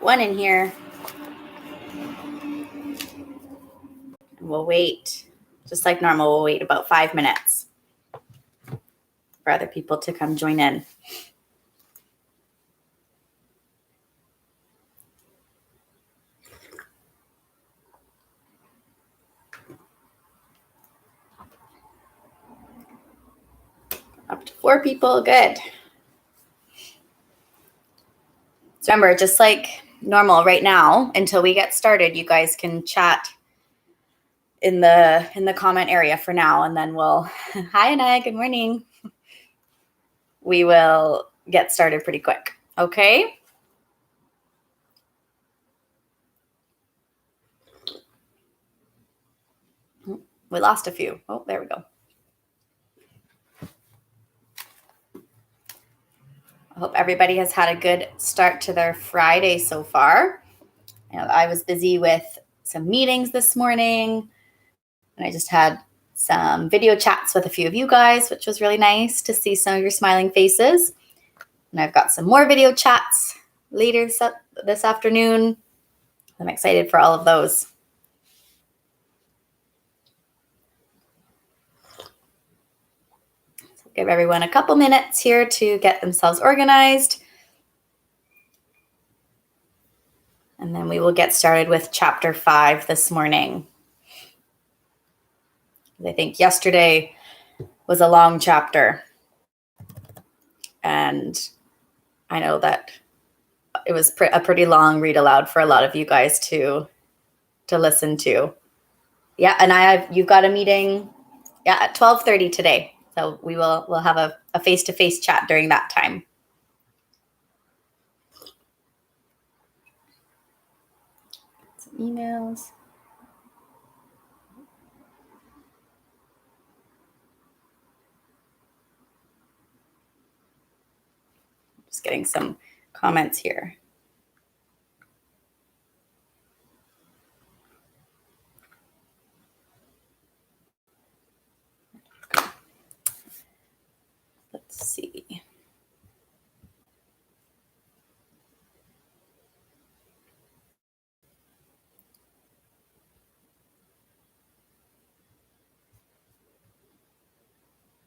one in here. We'll wait, just like normal, we'll wait about 5 minutes for other people to come join in. Up to 4 people, good. So remember, just like normal right now, until we get started, you guys can chat in the comment area for now, and then we'll, hi Anna, good morning. We will get started pretty quick, okay? We lost a few. Oh, there we go. I hope everybody has had a good start to their Friday so far. I was busy with some meetings this morning, and I just had some video chats with a few of you guys, which was really nice to see some of your smiling faces. And I've got some more video chats later this afternoon. I'm excited for all of those. So give everyone a couple minutes here to get themselves organized. And then we will get started with chapter 5 this morning. I think yesterday was a long chapter. And I know that it was a pretty long read aloud for a lot of you guys to listen to. Yeah, and you've got a meeting at 12:30 today. So we'll have a face-to-face chat during that time. Some emails. Just getting some comments here. Let's see.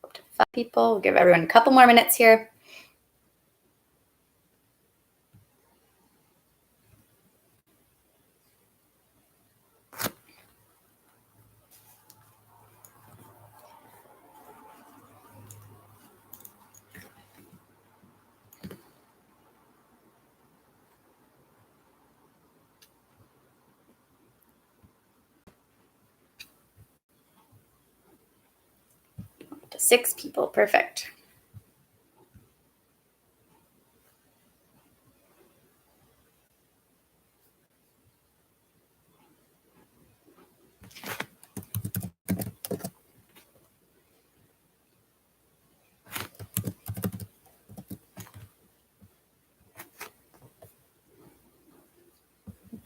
Up to 5 people. We'll give everyone a couple more minutes here. Up to 6 people. Perfect.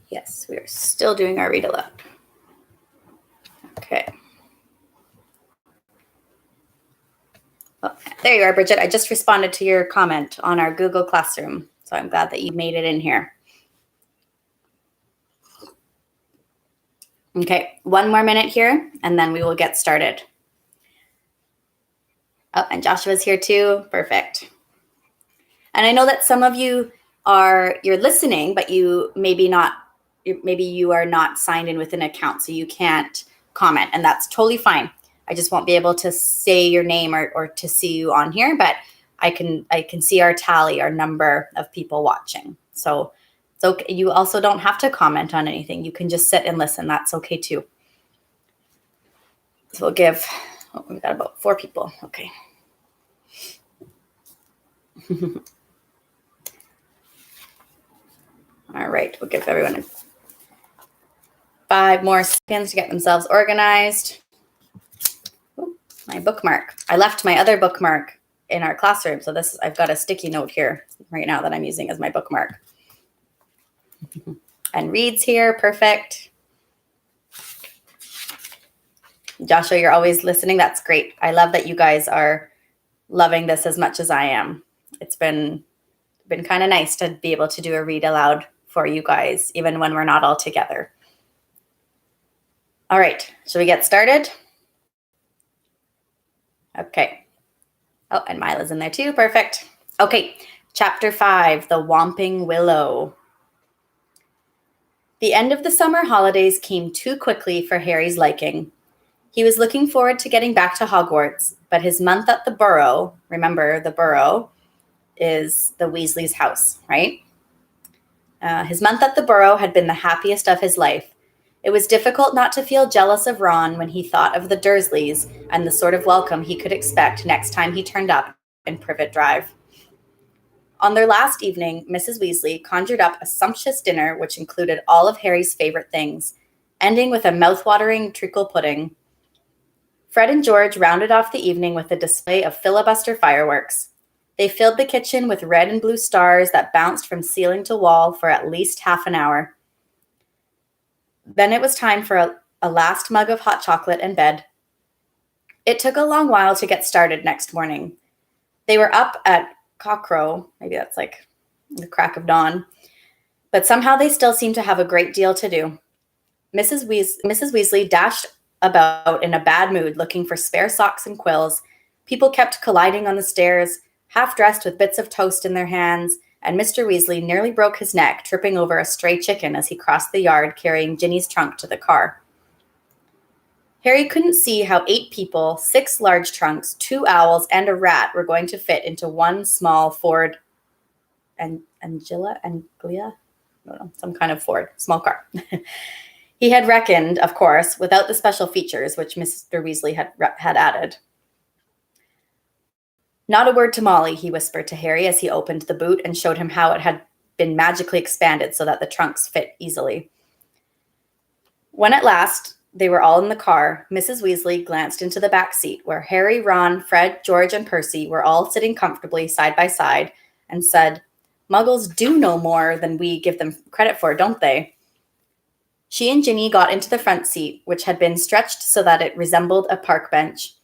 Yes, we are still doing our read aloud. Okay. Oh, there you are, Bridget. I just responded to your comment on our Google Classroom. So I'm glad that you made it in here. Okay, 1 more minute here, and then we will get started. Oh, and Joshua's here too. Perfect. And I know that some of you you're listening, but maybe you are not signed in with an account, so you can't comment, and that's totally fine. I just won't be able to say your name or to see you on here, but I can see our tally, our number of people watching. So it's okay. You also don't have to comment on anything. You can just sit and listen. That's okay too. So we'll give, we've got about 4 people. Okay. All right, we'll give everyone 5 more seconds to get themselves organized. Ooh, my bookmark. I left my other bookmark in our classroom, so I've got a sticky note here right now that I'm using as my bookmark. And Reed's here, perfect. Joshua, you're always listening. That's great. I love that you guys are loving this as much as I am. It's been kind of nice to be able to do a read aloud for you guys, even when we're not all together. All right, should we get started? Okay. Oh, and Mila's in there too. Perfect. Okay, chapter 5, The Whomping Willow. The end of the summer holidays came too quickly for Harry's liking. He was looking forward to getting back to Hogwarts, but his month at the Burrow, remember the Burrow is the Weasley's house, right? His month at the Burrow had been the happiest of his life. It was difficult not to feel jealous of Ron when he thought of the Dursleys and the sort of welcome he could expect next time he turned up in Privet Drive. On their last evening, Mrs. Weasley conjured up a sumptuous dinner which included all of Harry's favorite things, ending with a mouth-watering treacle pudding. Fred and George rounded off the evening with a display of filibuster fireworks. They filled the kitchen with red and blue stars that bounced from ceiling to wall for at least half an hour. Then it was time for a last mug of hot chocolate and bed. It took a long while to get started next morning. They were up at cockcrow, maybe that's like the crack of dawn, but somehow they still seemed to have a great deal to do. Mrs. Weasley dashed about in a bad mood, looking for spare socks and quills. People kept colliding on the stairs, half dressed with bits of toast in their hands, and Mr. Weasley nearly broke his neck, tripping over a stray chicken as he crossed the yard carrying Ginny's trunk to the car. Harry couldn't see how 8 people, 6 large trunks, 2 owls, and a rat were going to fit into one small Ford Anglia? No, some kind of Ford, small car. He had reckoned, of course, without the special features which Mr. Weasley had added. Not a word to Molly, he whispered to Harry as he opened the boot and showed him how it had been magically expanded so that the trunks fit easily. When at last they were all in the car, Mrs. Weasley glanced into the back seat where Harry, Ron, Fred, George, and Percy were all sitting comfortably side by side and said, "Muggles do know more than we give them credit for, don't they?" She and Ginny got into the front seat, which had been stretched so that it resembled a park bench.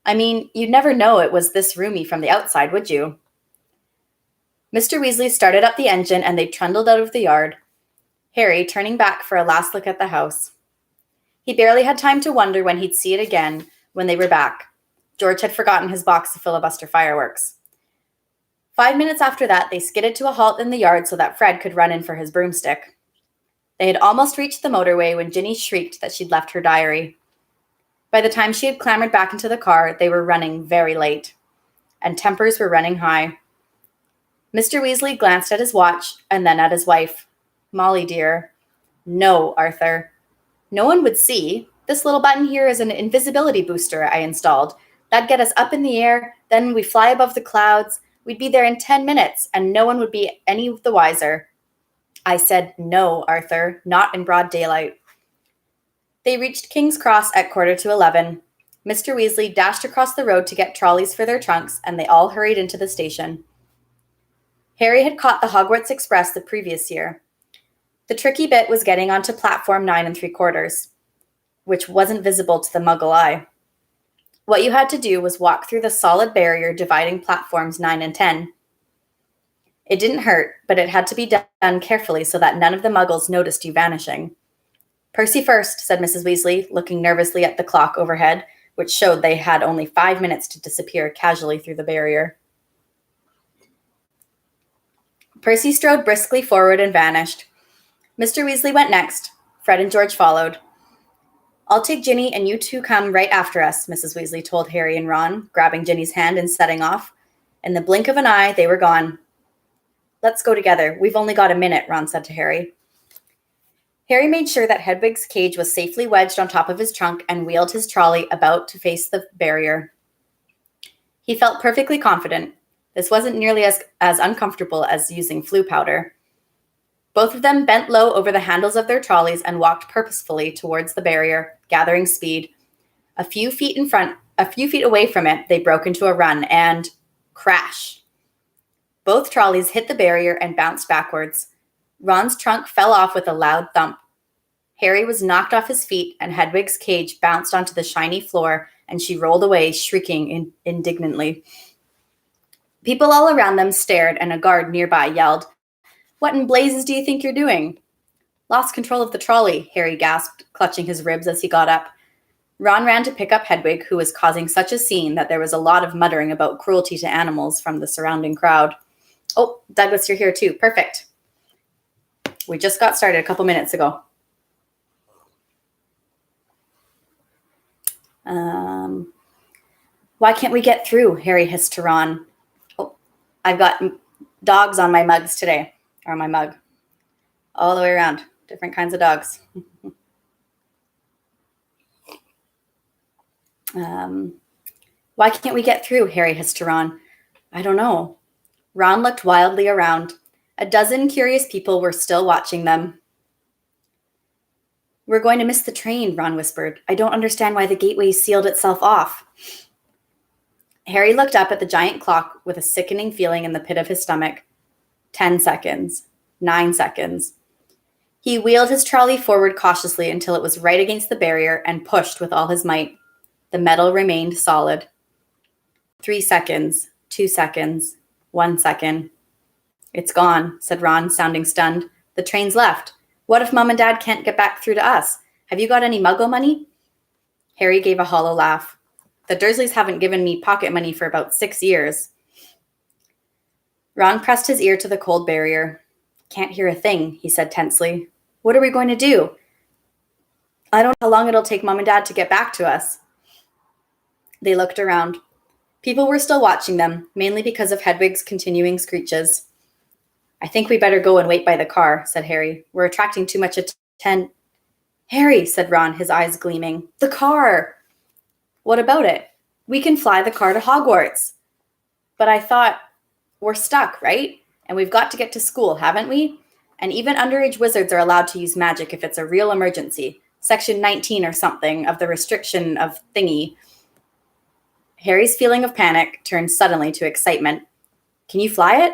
I mean, you'd never know it was this roomy from the outside, would you? Mr. Weasley started up the engine and they trundled out of the yard, Harry turning back for a last look at the house. He barely had time to wonder when he'd see it again when they were back. George had forgotten his box of filibuster fireworks. 5 minutes after that, they skidded to a halt in the yard so that Fred could run in for his broomstick. They had almost reached the motorway when Ginny shrieked that she'd left her diary. By the time she had clambered back into the car, they were running very late, and tempers were running high. Mr. Weasley glanced at his watch and then at his wife. "Molly, dear." "No, Arthur. No one would see. This little button here is an invisibility booster I installed. That'd get us up in the air, then we fly above the clouds. We'd be there in 10 minutes, and no one would be any the wiser." "I said no, Arthur, not in broad daylight." They reached King's Cross at 11:15. Mr. Weasley dashed across the road to get trolleys for their trunks, and they all hurried into the station. Harry had caught the Hogwarts Express the previous year. The tricky bit was getting onto platform 9 3/4, which wasn't visible to the Muggle eye. What you had to do was walk through the solid barrier dividing platforms 9 and 10. It didn't hurt, but it had to be done carefully so that none of the Muggles noticed you vanishing. "Percy first," said Mrs. Weasley, looking nervously at the clock overhead, which showed they had only 5 minutes to disappear casually through the barrier. Percy strode briskly forward and vanished. Mr. Weasley went next. Fred and George followed. "I'll take Ginny and you two come right after us," Mrs. Weasley told Harry and Ron, grabbing Ginny's hand and setting off. In the blink of an eye, they were gone. "Let's go together. We've only got a minute," Ron said to Harry. Harry made sure that Hedwig's cage was safely wedged on top of his trunk and wheeled his trolley about to face the barrier. He felt perfectly confident. This wasn't nearly as uncomfortable as using flu powder. Both of them bent low over the handles of their trolleys and walked purposefully towards the barrier, gathering speed. A few feet away from it, they broke into a run and crash. Both trolleys hit the barrier and bounced backwards. Ron's trunk fell off with a loud thump. Harry was knocked off his feet and Hedwig's cage bounced onto the shiny floor and she rolled away, shrieking indignantly. People all around them stared and a guard nearby yelled, What in blazes do you think you're doing? Lost control of the trolley, Harry gasped, clutching his ribs as he got up. Ron ran to pick up Hedwig, who was causing such a scene that there was a lot of muttering about cruelty to animals from the surrounding crowd. Oh, Douglas, you're here too. Perfect. We just got started a couple minutes ago. Why can't we get through? Harry hissed to Ron. Oh, I've got dogs on my mugs today, or my mug. All the way around. Different kinds of dogs. Why can't we get through? Harry hissed to Ron. I don't know. Ron looked wildly around. A dozen curious people were still watching them. We're going to miss the train, Ron whispered. I don't understand why the gateway sealed itself off. Harry looked up at the giant clock with a sickening feeling in the pit of his stomach. 10 seconds. 9 seconds. He wheeled his trolley forward cautiously until it was right against the barrier and pushed with all his might. The metal remained solid. 3 seconds. 2 seconds. 1 second. It's gone, said Ron, sounding stunned. The train's left. What if Mom and Dad can't get back through to us? Have you got any Muggle money? Harry gave a hollow laugh. The Dursleys haven't given me pocket money for about 6 years. Ron pressed his ear to the cold barrier. Can't hear a thing, he said tensely. What are we going to do? I don't know how long it'll take Mom and Dad to get back to us. They looked around. People were still watching them, mainly because of Hedwig's continuing screeches. I think we better go and wait by the car, said Harry. We're attracting too much attention. Harry, said Ron, his eyes gleaming. The car! What about it? We can fly the car to Hogwarts. But I thought, we're stuck, right? And we've got to get to school, haven't we? And even underage wizards are allowed to use magic if it's a real emergency. Section 19 or something of the restriction of thingy. Harry's feeling of panic turned suddenly to excitement. Can you fly it?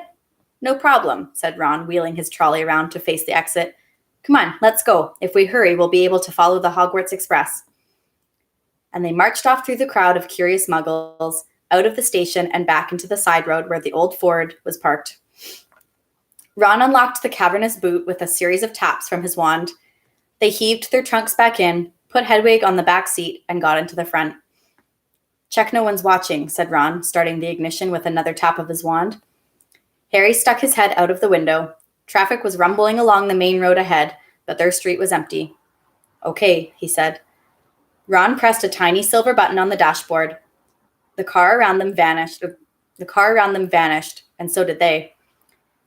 No problem, said Ron, wheeling his trolley around to face the exit. Come on, let's go. If we hurry, we'll be able to follow the Hogwarts Express. And they marched off through the crowd of curious muggles, out of the station and back into the side road where the old Ford was parked. Ron unlocked the cavernous boot with a series of taps from his wand. They heaved their trunks back in, put Hedwig on the back seat, and got into the front. Check no one's watching, said Ron, starting the ignition with another tap of his wand. Harry stuck his head out of the window. Traffic was rumbling along the main road ahead, but their street was empty. Okay, he said. Ron pressed a tiny silver button on the dashboard. The car around them vanished, and so did they.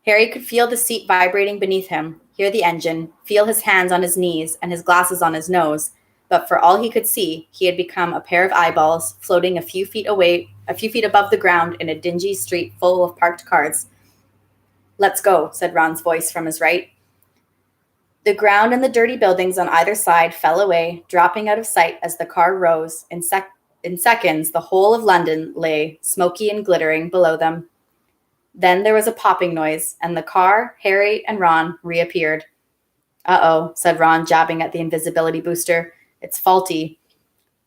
Harry could feel the seat vibrating beneath him, hear the engine, feel his hands on his knees and his glasses on his nose, but for all he could see, he had become a pair of eyeballs floating a few feet above the ground in a dingy street full of parked cars. Let's go, said Ron's voice from his right. The ground and the dirty buildings on either side fell away, dropping out of sight as the car rose. In seconds, the whole of London lay, smoky and glittering, below them. Then there was a popping noise, and the car, Harry, and Ron reappeared. Uh-oh, said Ron, jabbing at the invisibility booster. It's faulty.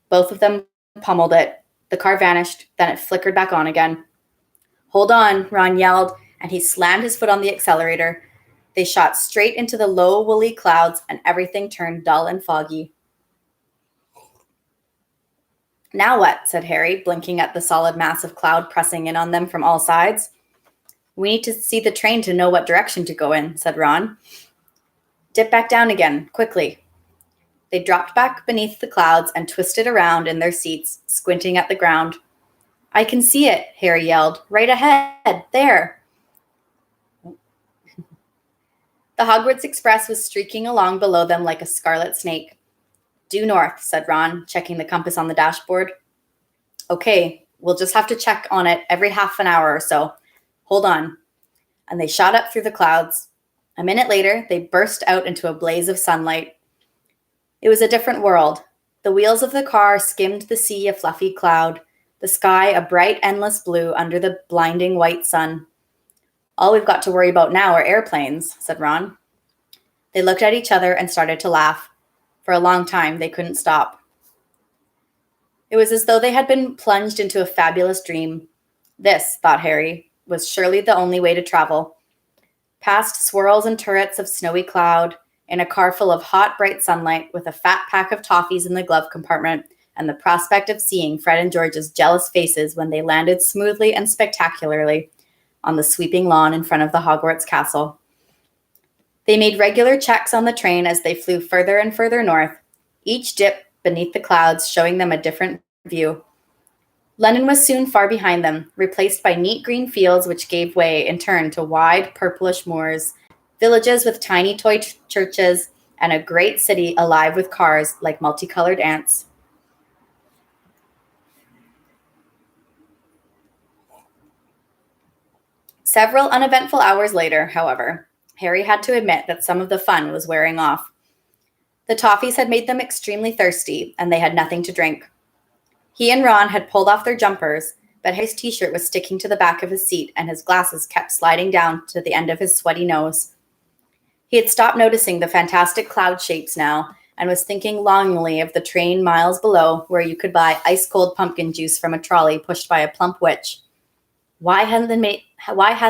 Both of them pummeled it. The car vanished, then it flickered back on again. Hold on, Ron yelled, and he slammed his foot on the accelerator. They shot straight into the low, woolly clouds, and everything turned dull and foggy. Now what? Said Harry, blinking at the solid mass of cloud pressing in on them from all sides. We need to see the train to know what direction to go in, said Ron. Dip back down again, quickly. They dropped back beneath the clouds and twisted around in their seats, squinting at the ground. I can see it, Harry yelled. Right ahead, there. The Hogwarts Express was streaking along below them like a scarlet snake. Due north, said Ron, checking the compass on the dashboard. Okay, we'll just have to check on it every half an hour or so. Hold on. And they shot up through the clouds. A minute later, they burst out into a blaze of sunlight. It was a different world. The wheels of the car skimmed the sea a fluffy cloud, the sky a bright, endless blue under the blinding white sun. All we've got to worry about now are airplanes, said Ron. They looked at each other and started to laugh. For a long time, they couldn't stop. It was as though they had been plunged into a fabulous dream. This, thought Harry, was surely the only way to travel. past swirls and turrets of snowy cloud, in a car full of hot, bright sunlight with a fat pack of toffees in the glove compartment, and the prospect of seeing Fred and George's jealous faces when they landed smoothly and spectacularly on the sweeping lawn in front of the Hogwarts castle. They made regular checks on the train as they flew further and further north, each dip beneath the clouds showing them a different view. London was soon far behind them, replaced by neat green fields which gave way in turn to wide purplish moors, villages with tiny toy churches, and a great city alive with cars like multicolored ants. Several uneventful hours later, however, Harry had to admit that some of the fun was wearing off. The toffees had made them extremely thirsty, and they had nothing to drink. He and Ron had pulled off their jumpers, but Harry's t-shirt was sticking to the back of his seat, and his glasses kept sliding down to the end of his sweaty nose. He had stopped noticing the fantastic cloud shapes now, and was thinking longingly of the train miles below where you could buy ice-cold pumpkin juice from a trolley pushed by a plump witch. Why hadn't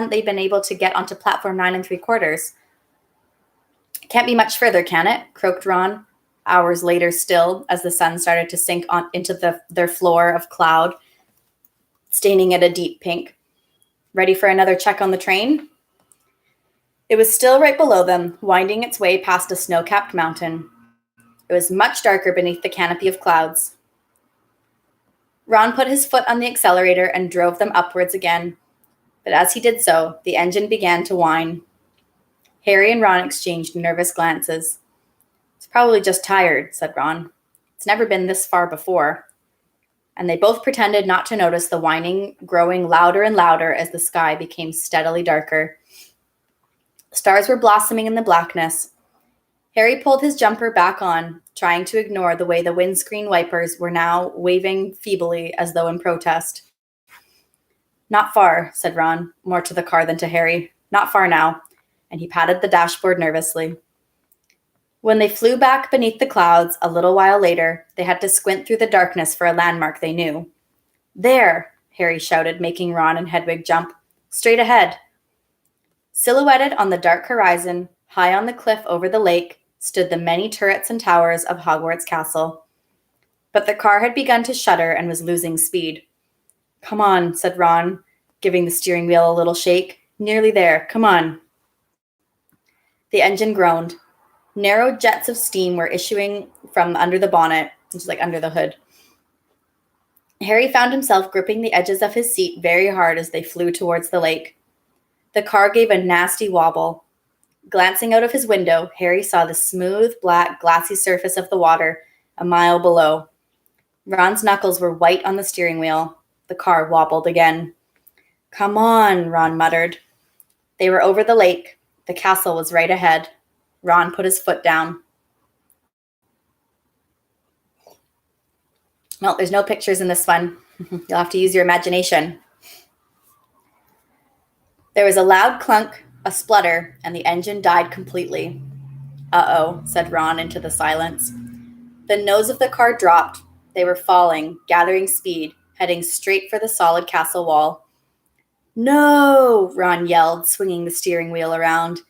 they been able to get onto platform 9 3/4? Can't be much further, can it? Croaked Ron, hours later still, as the sun started to sink into their floor of cloud, staining it a deep pink. Ready for another check on the train? It was still right below them, winding its way past a snow-capped mountain. It was much darker beneath the canopy of clouds. Ron put his foot on the accelerator and drove them upwards again. But as he did so, the engine began to whine. Harry and Ron exchanged nervous glances. "It's probably just tired," said Ron. "It's never been this far before." And they both pretended not to notice the whining growing louder and louder as the sky became steadily darker. Stars were blossoming in the blackness. Harry pulled his jumper back on, trying to ignore the way the windscreen wipers were now waving feebly as though in protest. "Not far," said Ron, more to the car than to Harry. "Not far now," and he patted the dashboard nervously. When they flew back beneath the clouds a little while later, they had to squint through the darkness for a landmark they knew. "There!" Harry shouted, making Ron and Hedwig jump. "Straight ahead." Silhouetted on the dark horizon, high on the cliff over the lake, stood the many turrets and towers of Hogwarts Castle. But the car had begun to shudder and was losing speed. "Come on," said Ron, giving the steering wheel a little shake. "Nearly there. Come on." The engine groaned. Narrow jets of steam were issuing from under the bonnet, which is like under the hood. Harry found himself gripping the edges of his seat very hard as they flew towards the lake. The car gave a nasty wobble. Glancing out of his window, Harry saw the smooth, black, glassy surface of the water a mile below. Ron's knuckles were white on the steering wheel. The car wobbled again. "Come on," Ron muttered. They were over the lake. The castle was right ahead. Ron put his foot down. Well, there's no pictures in this one. You'll have to use your imagination. There was a loud clunk, a splutter, and the engine died completely. "Uh-oh," said Ron into the silence. The nose of the car dropped. They were falling, gathering speed, heading straight for the solid castle wall. "No!" Ron yelled, swinging the steering wheel around.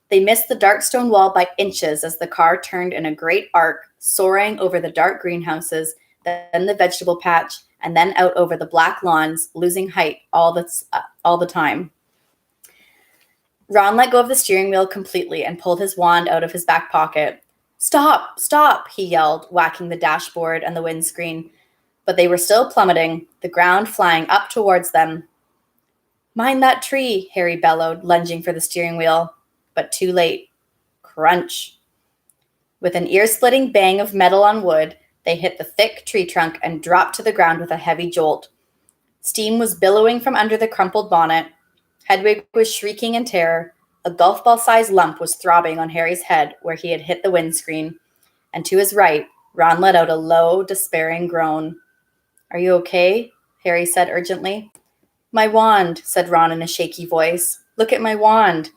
They missed the dark stone wall by inches as the car turned in a great arc, soaring over the dark greenhouses, then the vegetable patch, and then out over the black lawns, losing height all the time. Ron let go of the steering wheel completely and pulled his wand out of his back pocket. "Stop! Stop!" he yelled, whacking the dashboard and the windscreen. But they were still plummeting, the ground flying up towards them. "Mind that tree," Harry bellowed, lunging for the steering wheel. But too late. Crunch. With an ear-splitting bang of metal on wood, they hit the thick tree trunk and dropped to the ground with a heavy jolt. Steam was billowing from under the crumpled bonnet. Hedwig was shrieking in terror. A golf ball-sized lump was throbbing on Harry's head where he had hit the windscreen. And to his right, Ron let out a low, despairing groan. "Are you okay?" Harry said urgently. "My wand," said Ron in a shaky voice. "Look at my wand."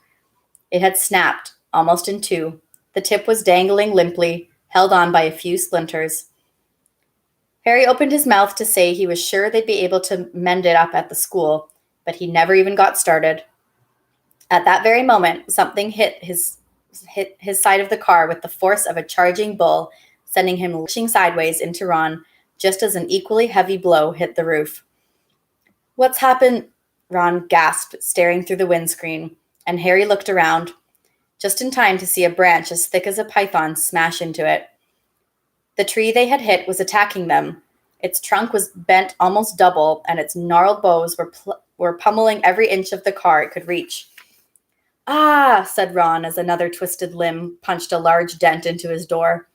It had snapped, almost in two. The tip was dangling limply, held on by a few splinters. Harry opened his mouth to say he was sure they'd be able to mend it up at the school, but he never even got started. At that very moment, something hit his side of the car with the force of a charging bull, sending him lurching sideways into Ron, just as an equally heavy blow hit the roof. "What's happened?" Ron gasped, staring through the windscreen, and Harry looked around, just in time to see a branch as thick as a python smash into it. The tree they had hit was attacking them. Its trunk was bent almost double, and its gnarled boughs were pummeling every inch of the car it could reach. "Ah," said Ron as another twisted limb punched a large dent into his door.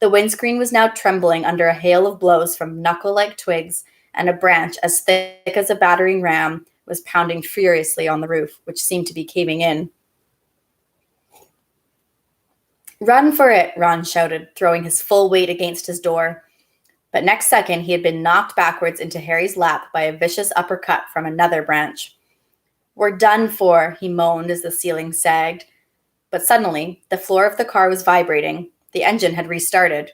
The windscreen was now trembling under a hail of blows from knuckle-like twigs, and a branch as thick as a battering ram was pounding furiously on the roof, which seemed to be caving in. "Run for it," Ron shouted, throwing his full weight against his door. But next second, he had been knocked backwards into Harry's lap by a vicious uppercut from another branch. "We're done for," he moaned as the ceiling sagged. But suddenly, the floor of the car was vibrating. The engine had restarted.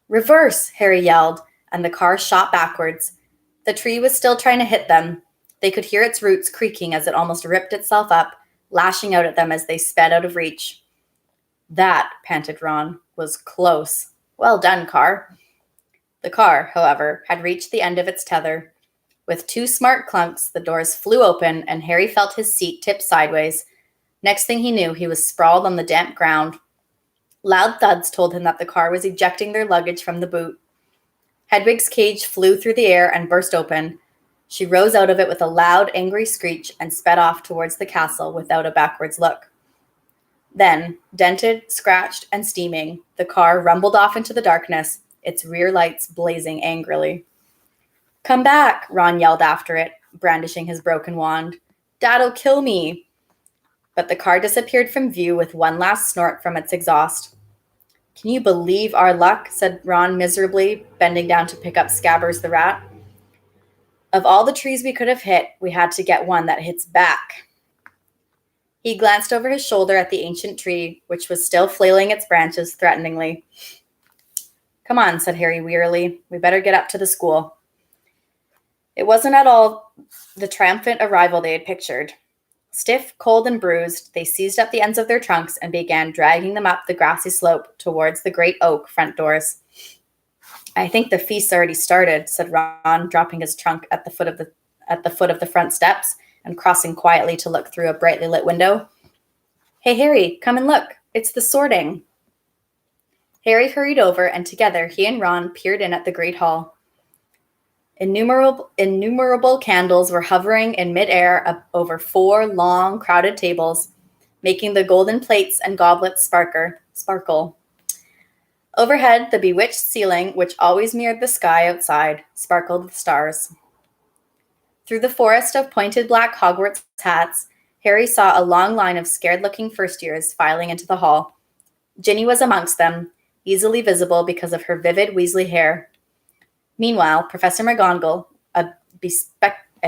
"Reverse!" Harry yelled, and the car shot backwards. The tree was still trying to hit them. They could hear its roots creaking as it almost ripped itself up, lashing out at them as they sped out of reach. "That," panted Ron, "was close. Well done, car." The car, however, had reached the end of its tether. With two smart clunks, the doors flew open, and Harry felt his seat tip sideways. Next thing he knew, he was sprawled on the damp ground. Loud thuds told him that the car was ejecting their luggage from the boot. Hedwig's cage flew through the air and burst open. She rose out of it with a loud, angry screech and sped off towards the castle without a backwards look. Then, dented, scratched, and steaming, the car rumbled off into the darkness, its rear lights blazing angrily. "Come back," Ron yelled after it, brandishing his broken wand. "Dad'll kill me." But the car disappeared from view with one last snort from its exhaust. "Can you believe our luck?" said Ron miserably, bending down to pick up Scabbers the rat. "Of all the trees we could have hit, we had to get one that hits back." He glanced over his shoulder at the ancient tree, which was still flailing its branches threateningly. "Come on," said Harry wearily. "We better get up to the school." It wasn't at all the triumphant arrival they had pictured. Stiff, cold, and bruised, they seized up the ends of their trunks and began dragging them up the grassy slope towards the great oak front doors. "I think the feast's already started," said Ron, dropping his trunk at the foot of the front steps and crossing quietly to look through a brightly lit window. "Hey, Harry, come and look. It's the sorting." Harry hurried over, and together he and Ron peered in at the great hall. Innumerable candles were hovering in midair over 4 long, crowded tables, making the golden plates and goblets sparkle. Overhead, the bewitched ceiling, which always mirrored the sky outside, sparkled with stars. Through the forest of pointed black Hogwarts hats, Harry saw a long line of scared-looking first-years filing into the hall. Ginny was amongst them, easily visible because of her vivid Weasley hair. Meanwhile, Professor McGonagall, a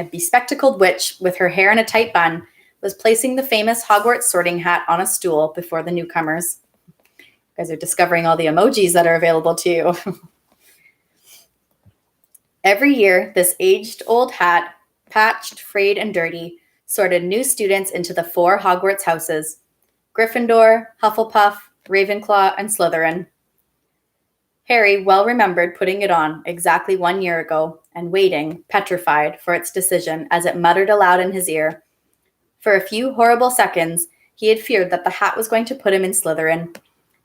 bespectacled witch with her hair in a tight bun, was placing the famous Hogwarts sorting hat on a stool before the newcomers. You guys are discovering all the emojis that are available to you. Every year, this aged-old hat, patched, frayed, and dirty, sorted new students into the 4 Hogwarts houses: Gryffindor, Hufflepuff, Ravenclaw, and Slytherin. Harry well remembered putting it on exactly 1 year ago and waiting, petrified, for its decision as it muttered aloud in his ear. For a few horrible seconds, he had feared that the hat was going to put him in Slytherin,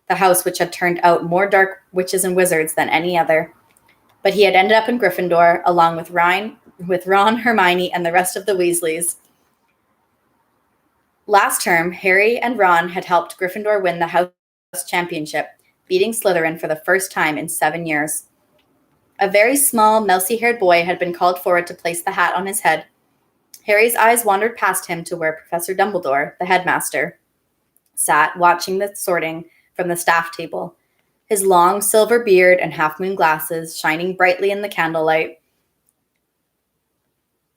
the house which had turned out more dark witches and wizards than any other. But he had ended up in Gryffindor, along with Ron, Hermione, and the rest of the Weasleys. Last term, Harry and Ron had helped Gryffindor win the house championship, beating Slytherin for the first time in 7 years. A very small, mousy-haired boy had been called forward to place the hat on his head. Harry's eyes wandered past him to where Professor Dumbledore, the headmaster, sat watching the sorting from the staff table, his long silver beard and half-moon glasses shining brightly in the candlelight.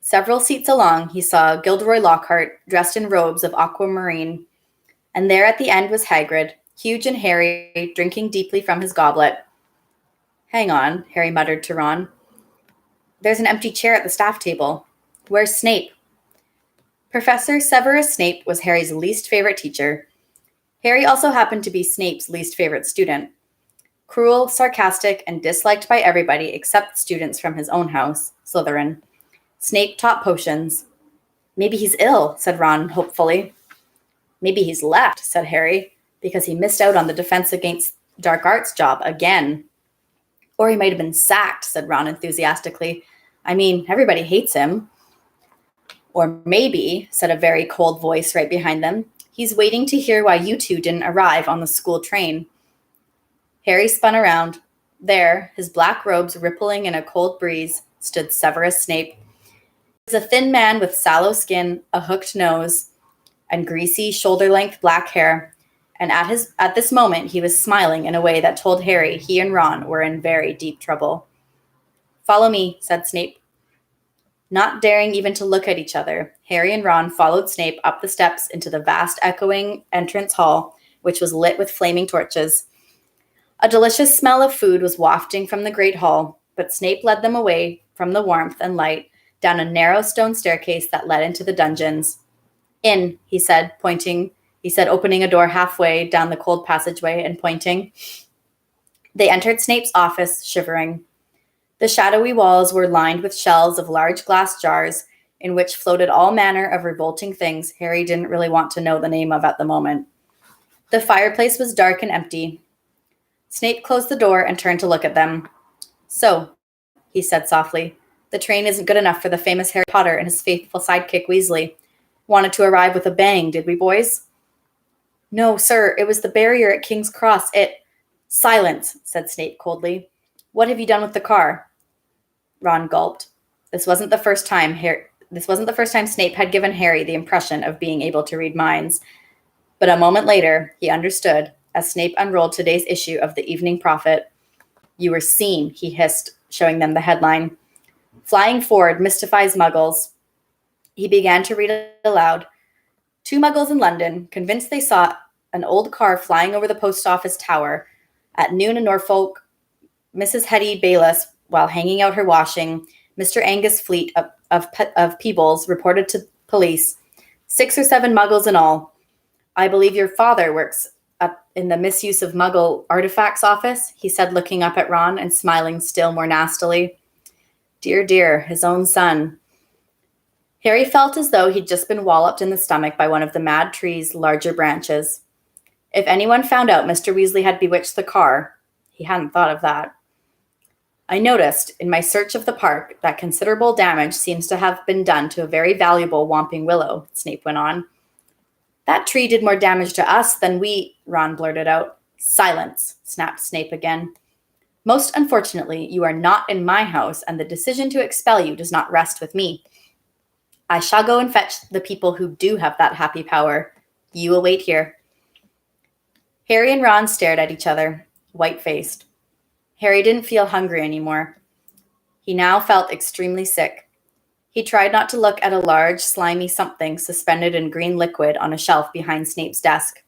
Several seats along, he saw Gilderoy Lockhart, dressed in robes of aquamarine, and there at the end was Hagrid, huge and hairy, drinking deeply from his goblet. "Hang on," Harry muttered to Ron. "There's an empty chair at the staff table. Where's Snape?" Professor Severus Snape was Harry's least favorite teacher. Harry also happened to be Snape's least favorite student. Cruel, sarcastic, and disliked by everybody except students from his own house, Slytherin. Snape taught potions. Maybe he's ill, said Ron hopefully. Maybe he's left, said Harry, because he missed out on the Defense Against Dark Arts job again. Or he might have been sacked, said Ron enthusiastically. I mean, everybody hates him. Or maybe, said a very cold voice right behind them, he's waiting to hear why you two didn't arrive on the school train. Harry spun around. There, his black robes rippling in a cold breeze, stood Severus Snape. He was a thin man with sallow skin, a hooked nose, and greasy, shoulder-length black hair, and at this moment he was smiling in a way that told Harry he and Ron were in very deep trouble. Follow me, said Snape. Not daring even to look at each other, Harry and Ron followed Snape up the steps into the vast echoing entrance hall, which was lit with flaming torches. A delicious smell of food was wafting from the great hall, but Snape led them away from the warmth and light down a narrow stone staircase that led into the dungeons. In, he said, opening a door halfway down the cold passageway and pointing. They entered Snape's office, shivering. The shadowy walls were lined with shelves of large glass jars in which floated all manner of revolting things Harry didn't really want to know the name of at the moment. The fireplace was dark and empty. Snape closed the door and turned to look at them. So, he said softly, the train isn't good enough for the famous Harry Potter and his faithful sidekick Weasley. Wanted to arrive with a bang, did we, boys? No, sir, it was the barrier at King's Cross. Silence, said Snape coldly. What have you done with the car? Ron gulped. This wasn't the first time Snape had given Harry the impression of being able to read minds. But a moment later, he understood, as Snape unrolled today's issue of the Evening Prophet. You were seen, he hissed, showing them the headline. Flying Ford mystifies Muggles. He began to read aloud. 2 Muggles in London, convinced they saw an old car flying over the post office tower. At noon in Norfolk, Mrs. Hetty Bayliss, while hanging out her washing, Mr. Angus Fleet of Peebles reported to police. 6 or 7 Muggles in all. I believe your father works up in the misuse of Muggle artifacts office, he said, looking up at Ron and smiling still more nastily. Dear, dear, his own son. Harry felt as though he'd just been walloped in the stomach by one of the mad tree's larger branches. If anyone found out Mr. Weasley had bewitched the car, he hadn't thought of that. I noticed, in my search of the park, that considerable damage seems to have been done to a very valuable Whomping Willow, Snape went on. That tree did more damage to us than we, Ron blurted out. Silence, snapped Snape again. Most unfortunately, you are not in my house, and the decision to expel you does not rest with me. I shall go and fetch the people who do have that happy power. You will wait here. Harry and Ron stared at each other, white-faced. Harry didn't feel hungry anymore. He now felt extremely sick. He tried not to look at a large, slimy something suspended in green liquid on a shelf behind Snape's desk.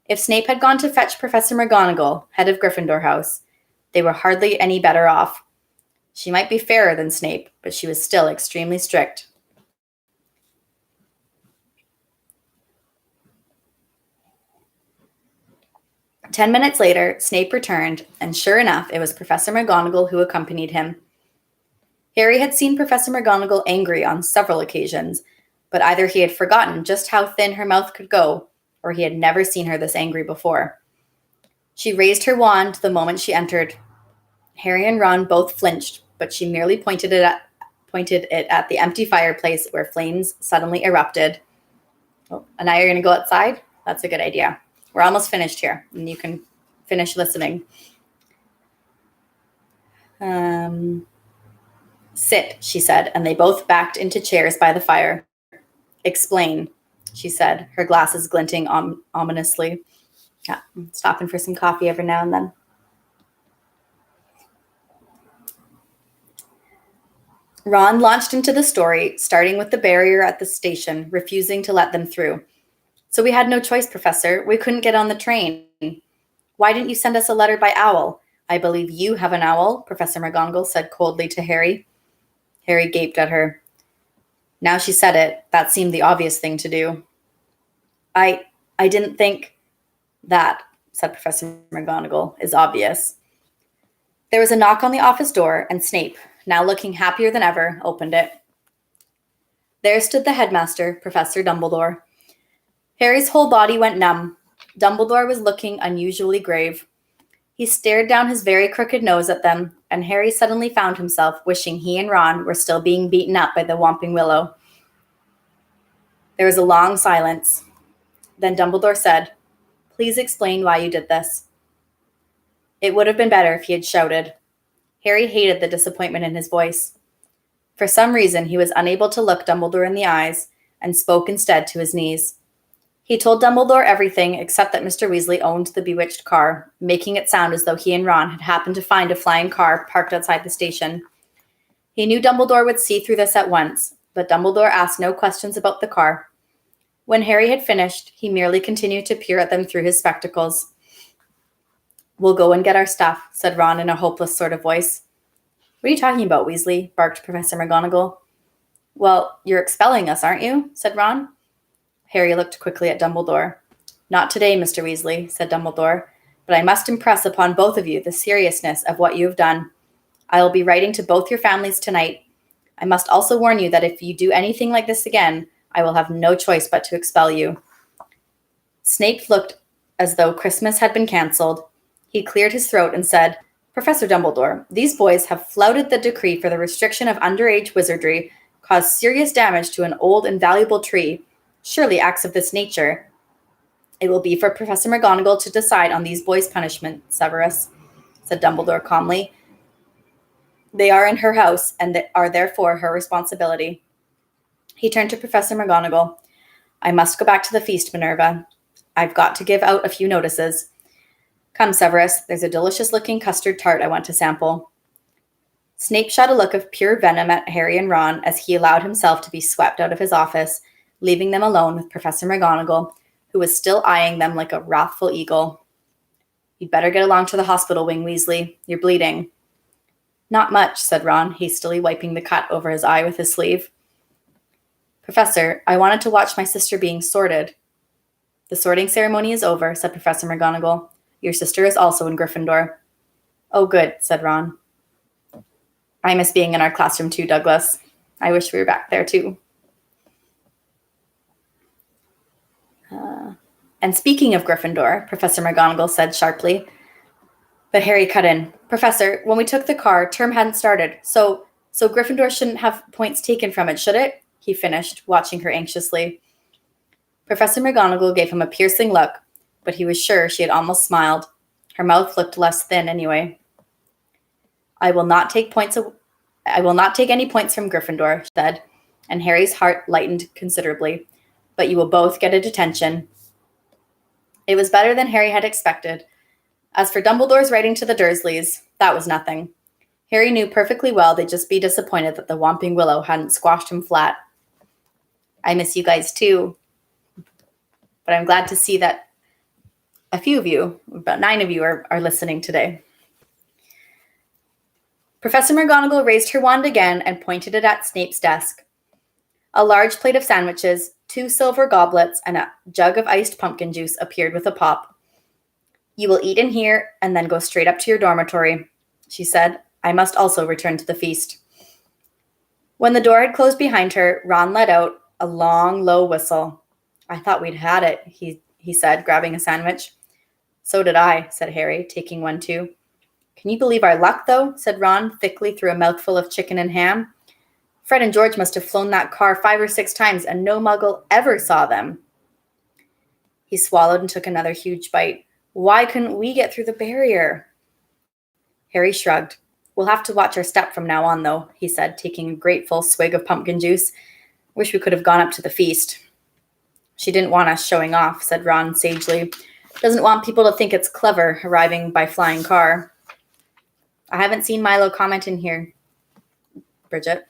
If Snape had gone to fetch Professor McGonagall, head of Gryffindor House, they were hardly any better off. She might be fairer than Snape, but she was still extremely strict. "10 minutes later, Snape returned, and sure enough, it was Professor McGonagall who accompanied him. Harry had seen Professor McGonagall angry on several occasions, but either he had forgotten just how thin her mouth could go, or he had never seen her this angry before. She raised her wand the moment she entered. Harry and Ron both flinched, but she merely pointed it at the empty fireplace where flames suddenly erupted. Oh, and now you're going to go outside? That's a good idea. We're almost finished here, and you can finish listening. Sit, she said, and they both backed into chairs by the fire. Explain, she said, her glasses glinting ominously. Yeah, I'm stopping for some coffee every now and then. Ron launched into the story, starting with the barrier at the station, refusing to let them through. So we had no choice, Professor. We couldn't get on the train. Why didn't you send us a letter by owl? I believe you have an owl, Professor McGonagall said coldly to Harry. Harry gaped at her. Now she said it, that seemed the obvious thing to do. I didn't think that, said Professor McGonagall, is obvious. There was a knock on the office door, and Snape, now looking happier than ever, opened it. There stood the headmaster, Professor Dumbledore. Harry's whole body went numb. Dumbledore was looking unusually grave. He stared down his very crooked nose at them, and Harry suddenly found himself wishing he and Ron were still being beaten up by the Whomping Willow. There was a long silence. Then Dumbledore said, "Please explain why you did this." It would have been better if he had shouted. Harry hated the disappointment in his voice. For some reason, he was unable to look Dumbledore in the eyes and spoke instead to his knees. He told Dumbledore everything except that Mr. Weasley owned the bewitched car, making it sound as though he and Ron had happened to find a flying car parked outside the station. He knew Dumbledore would see through this at once, but Dumbledore asked no questions about the car. When Harry had finished, he merely continued to peer at them through his spectacles. "We'll go and get our stuff," said Ron in a hopeless sort of voice. "What are you talking about, Weasley?" barked Professor McGonagall. "Well, you're expelling us, aren't you?" said Ron. Harry looked quickly at Dumbledore. "Not today, Mr. Weasley," said Dumbledore, "but I must impress upon both of you the seriousness of what you have done. I will be writing to both your families tonight. I must also warn you that if you do anything like this again, I will have no choice but to expel you." Snape looked as though Christmas had been cancelled. He cleared his throat and said, "Professor Dumbledore, these boys have flouted the decree for the restriction of underage wizardry, caused serious damage to an old and valuable tree. Surely acts of this nature. It will be for Professor McGonagall to decide on these boys' punishment, Severus," said Dumbledore calmly. "They are in her house and are therefore her responsibility." He turned to Professor McGonagall. "I must go back to the feast, Minerva. I've got to give out a few notices. Come, Severus, there's a delicious-looking custard tart I want to sample." Snape shot a look of pure venom at Harry and Ron as he allowed himself to be swept out of his office, leaving them alone with Professor McGonagall, who was still eyeing them like a wrathful eagle. "You'd better get along to the hospital wing, Weasley. You're bleeding." "Not much," said Ron, hastily wiping the cut over his eye with his sleeve. "Professor, I wanted to watch my sister being sorted." "The sorting ceremony is over," said Professor McGonagall. "Your sister is also in Gryffindor." "Oh, good," said Ron. "I miss being in our classroom too, Douglas. I wish we were back there too." And speaking of Gryffindor, Professor McGonagall said sharply. But Harry cut in. "Professor, when we took the car, term hadn't started, so Gryffindor shouldn't have points taken from it, should it?" he finished, watching her anxiously. Professor McGonagall gave him a piercing look, but he was sure she had almost smiled. Her mouth looked less thin anyway. I will not take any points from Gryffindor," she said, and Harry's heart lightened considerably. "But you will both get a detention." It was better than Harry had expected. As for Dumbledore's writing to the Dursleys, that was nothing. Harry knew perfectly well they'd just be disappointed that the Whomping Willow hadn't squashed him flat. "I miss you guys too. But I'm glad to see that a few of you, about 9 of you, are listening today." Professor McGonagall raised her wand again and pointed it at Snape's desk. A large plate of sandwiches, 2 silver goblets, and a jug of iced pumpkin juice appeared with a pop. "You will eat in here and then go straight up to your dormitory," she said. "I must also return to the feast." When the door had closed behind her, Ron let out a long, low whistle. "I thought we'd had it," he said, grabbing a sandwich. "So did I," said Harry, taking one too. "Can you believe our luck, though?" said Ron, thickly through a mouthful of chicken and ham. "Fred and George must have flown that car 5 or 6 times, and no Muggle ever saw them." He swallowed and took another huge bite. "Why couldn't we get through the barrier?" Harry shrugged. "We'll have to watch our step from now on, though," he said, taking a grateful swig of pumpkin juice. "Wish we could have gone up to the feast." "She didn't want us showing off," said Ron sagely. "Doesn't want people to think it's clever arriving by flying car." "I haven't seen Milo comment in here, Bridget."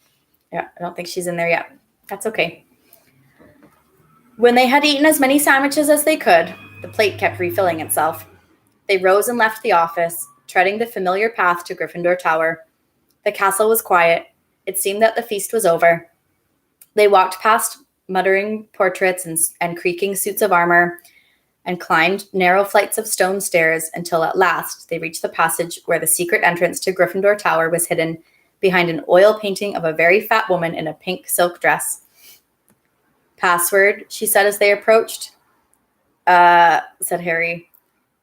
"Yeah, I don't think she's in there yet. That's okay." When they had eaten as many sandwiches as they could, the plate kept refilling itself. They rose and left the office, treading the familiar path to Gryffindor Tower. The castle was quiet. It seemed that the feast was over. They walked past muttering portraits and creaking suits of armor and climbed narrow flights of stone stairs until at last they reached the passage where the secret entrance to Gryffindor Tower was hidden behind an oil painting of a very fat woman in a pink silk dress. "Password," she said as they approached. Said Harry.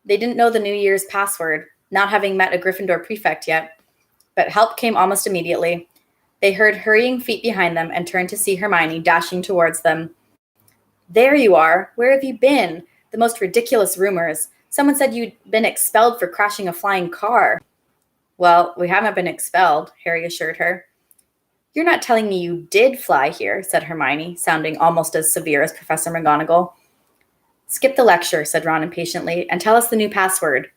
They didn't know the New Year's password, not having met a Gryffindor prefect yet, but help came almost immediately. They heard hurrying feet behind them and turned to see Hermione dashing towards them. "There you are. Where have you been? The most ridiculous rumors. Someone said you'd been expelled for crashing a flying car." "Well, we haven't been expelled," Harry assured her. "You're not telling me you did fly here," said Hermione, sounding almost as severe as Professor McGonagall. "Skip the lecture," said Ron impatiently, "and tell us the new password."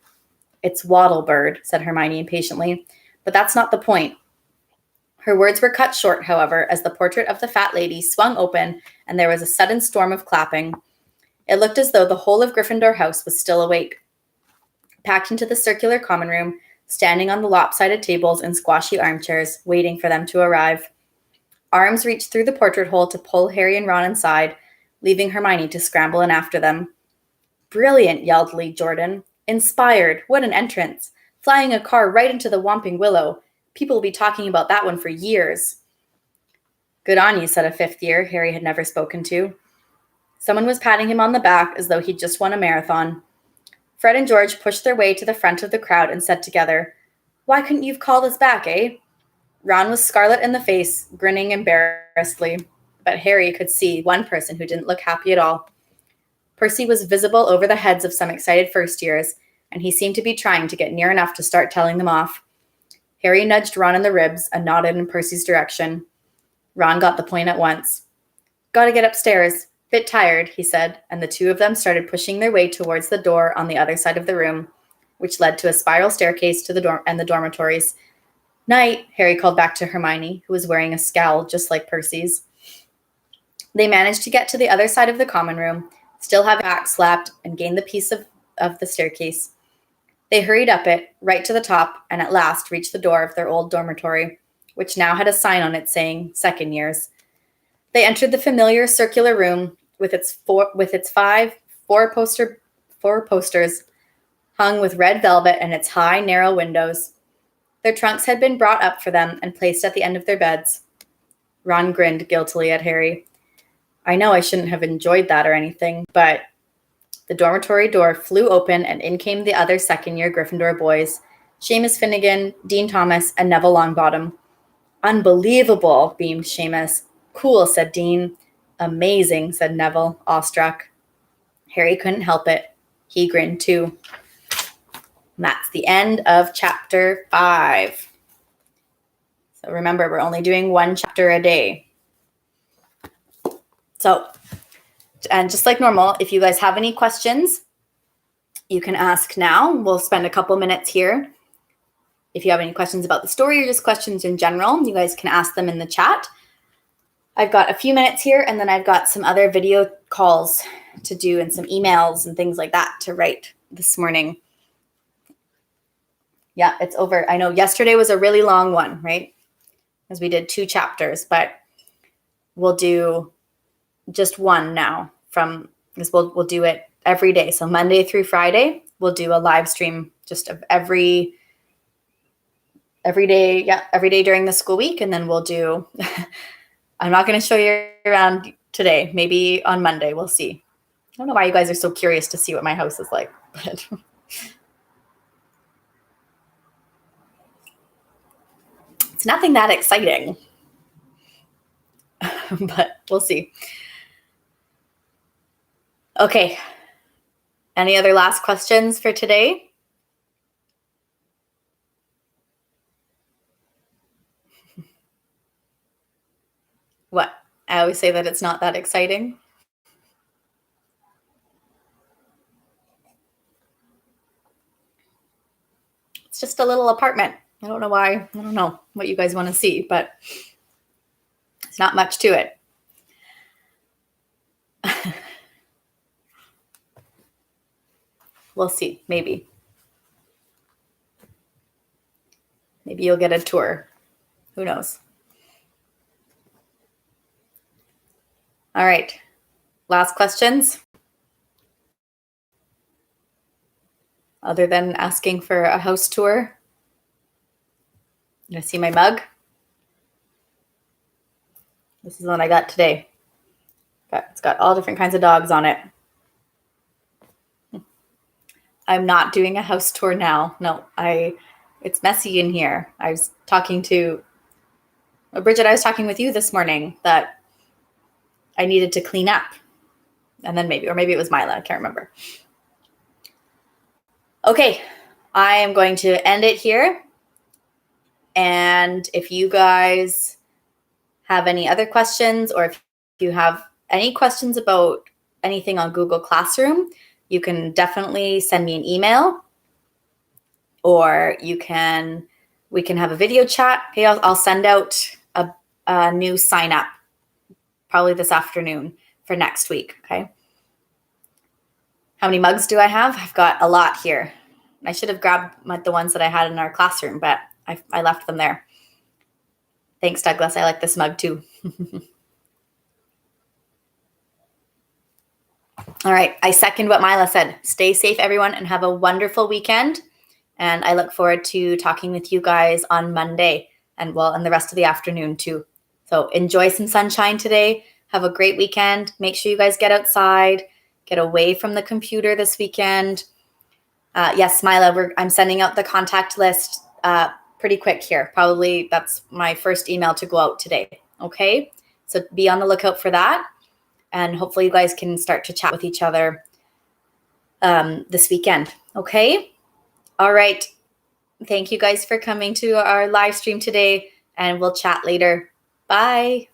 "It's Wattlebird," said Hermione impatiently, "but that's not the point." Her words were cut short, however, as the portrait of the fat lady swung open and there was a sudden storm of clapping. It looked as though the whole of Gryffindor House was still awake. Packed into the circular common room, standing on the lopsided tables in squashy armchairs, waiting for them to arrive. Arms reached through the portrait hole to pull Harry and Ron inside, leaving Hermione to scramble in after them. "Brilliant," yelled Lee Jordan. "Inspired. What an entrance. Flying a car right into the Whomping Willow. People will be talking about that one for years." "Good on you," said a fifth year Harry had never spoken to. Someone was patting him on the back as though he'd just won a marathon. Fred and George pushed their way to the front of the crowd and said together, "Why couldn't you have called us back, eh?" Ron was scarlet in the face, grinning embarrassedly, but Harry could see one person who didn't look happy at all. Percy was visible over the heads of some excited first years, and he seemed to be trying to get near enough to start telling them off. Harry nudged Ron in the ribs and nodded in Percy's direction. Ron got the point at once. "Gotta get upstairs. Bit tired," he said, and the two of them started pushing their way towards the door on the other side of the room, which led to a spiral staircase to the dormitories. "Night," Harry called back to Hermione, who was wearing a scowl just like Percy's. They managed to get to the other side of the common room, still having back slapped, and gained the piece of the staircase. They hurried up it, right to the top, and at last reached the door of their old dormitory, which now had a sign on it saying second years. They entered the familiar circular room with its four posters hung with red velvet and its high, narrow windows. Their trunks had been brought up for them and placed at the end of their beds. Ron grinned guiltily at Harry. "I know I shouldn't have enjoyed that or anything, but..." The dormitory door flew open and in came the other second-year Gryffindor boys, Seamus Finnegan, Dean Thomas, and Neville Longbottom. "Unbelievable," beamed Seamus. "Cool," said Dean. "Amazing," said Neville, awestruck. Harry couldn't help it. He grinned too. And that's the end of chapter 5. So remember, we're only doing one chapter a day. So, and just like normal, if you guys have any questions, you can ask now. We'll spend a couple minutes here. If you have any questions about the story or just questions in general, you guys can ask them in the chat. I've got a few minutes here, and then I've got some other video calls to do and some emails and things like that to write this morning. Yeah, it's over. I know yesterday was a really long one, right? Because we did 2 chapters, but we'll do just one now because we'll do it every day. So Monday through Friday, we'll do a live stream just of every day. Yeah, every day during the school week. And then we'll do, I'm not going to show you around today. Maybe on Monday, we'll see. I don't know why you guys are so curious to see what my house is like, but it's nothing that exciting, but we'll see. Okay. Any other last questions for today? What? I always say that it's not that exciting. It's just a little apartment. I don't know why. I don't know what you guys want to see, but it's not much to it. We'll see. Maybe you'll get a tour. Who knows? All right. Last questions? Other than asking for a house tour? You see my mug? This is the one I got today. It's got all different kinds of dogs on it. I'm not doing a house tour now. No, it's messy in here. I was talking to Bridget, I was talking with you this morning that I needed to clean up. And then maybe it was Mila, I can't remember. Okay, I am going to end it here. And if you guys have any other questions, or if you have any questions about anything on Google Classroom, you can definitely send me an email, or we can have a video chat. Okay, I'll send out a new sign up probably this afternoon for next week. Okay. How many mugs do I have? I've got a lot here. I should have grabbed the ones that I had in our classroom, but I left them there. Thanks, Douglas. I like this mug too. All right. I second what Mila said. Stay safe, everyone, and have a wonderful weekend. And I look forward to talking with you guys on Monday and the rest of the afternoon too. So enjoy some sunshine today. Have a great weekend. Make sure you guys get outside, get away from the computer this weekend. Yes, Mila, I'm sending out the contact list pretty quick here. Probably that's my first email to go out today. Okay, so be on the lookout for that. And hopefully you guys can start to chat with each other this weekend. Okay, all right. Thank you guys for coming to our live stream today, and we'll chat later. Bye.